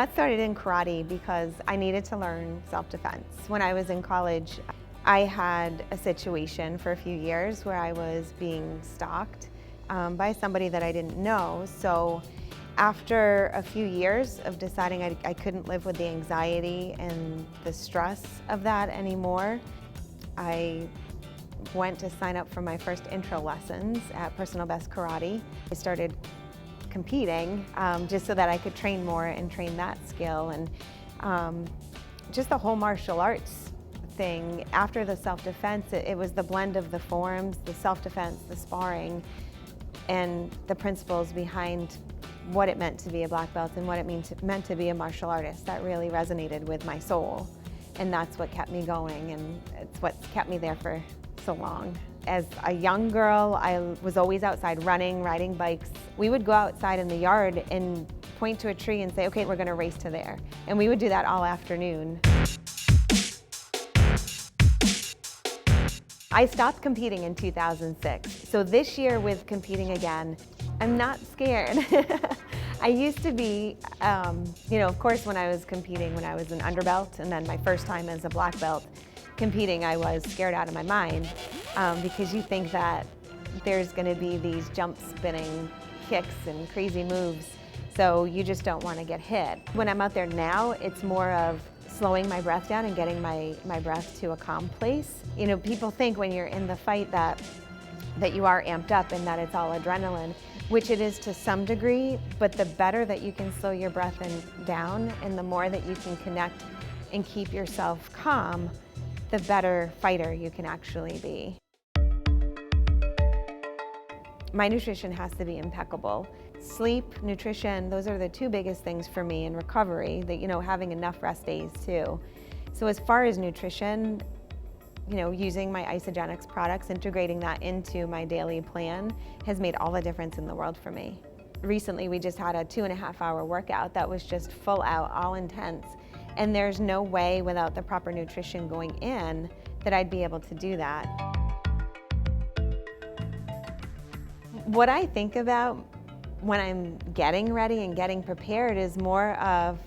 got started in karate because I needed to learn self-defense. When I was in college, I had a situation for a few years where I was being stalked by somebody that I didn't know. So after a few years of deciding I couldn't live with the anxiety and the stress of that anymore, I went to sign up for my first intro lessons at Personal Best Karate. I started competing just so that I could train more and train that skill, and just the whole martial arts thing. After the self-defense, it was the blend of the forms, the self-defense, the sparring, and the principles behind what it meant to be a black belt and what it meant to be a martial artist that really resonated with my soul. And that's what kept me going, and it's what kept me there for so long. As a young girl, I was always outside running, riding bikes. We would go outside in the yard and point to a tree and say, okay, we're gonna race to there. And we would do that all afternoon. I stopped competing in 2006. So this year with competing again, I'm not scared. I used to be, of course, when I was competing, when I was an underbelt, and then my first time as a black belt competing, I was scared out of my mind because you think that there's going to be these jump spinning kicks and crazy moves, so you just don't want to get hit. When I'm out there now, it's more of slowing my breath down and getting my breath to a calm place. You know, people think when you're in the fight that you are amped up and that it's all adrenaline, which it is to some degree, but the better that you can slow your breath down and the more that you can connect and keep yourself calm, the better fighter you can actually be. My nutrition has to be impeccable. Sleep, nutrition, those are the two biggest things for me in recovery, having enough rest days too. So as far as nutrition, using my Isogenics products, integrating that into my daily plan has made all the difference in the world for me. Recently, we just had a 2.5-hour workout that was just full out, all intense. And there's no way without the proper nutrition going in that I'd be able to do that. What I think about when I'm getting ready and getting prepared is more of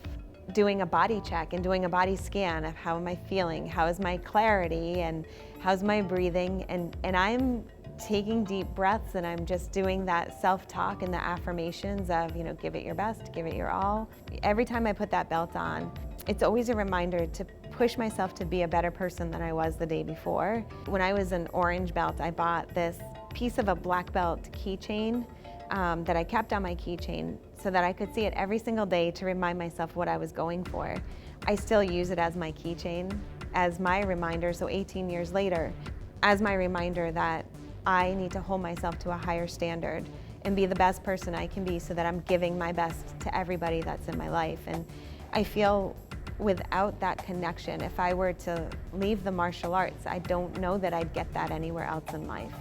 doing a body check and doing a body scan of how am I feeling, how is my clarity, and how's my breathing, and I'm taking deep breaths and I'm just doing that self-talk and the affirmations of, give it your best, give it your all. Every time I put that belt on, it's always a reminder to push myself to be a better person than I was the day before. When I was an orange belt, I bought this piece of a black belt keychain that I kept on my keychain so that I could see it every single day to remind myself what I was going for. I still use it as my keychain, as my reminder, so 18 years later, as my reminder that I need to hold myself to a higher standard and be the best person I can be so that I'm giving my best to everybody that's in my life. And I feel without that connection, if I were to leave the martial arts, I don't know that I'd get that anywhere else in life.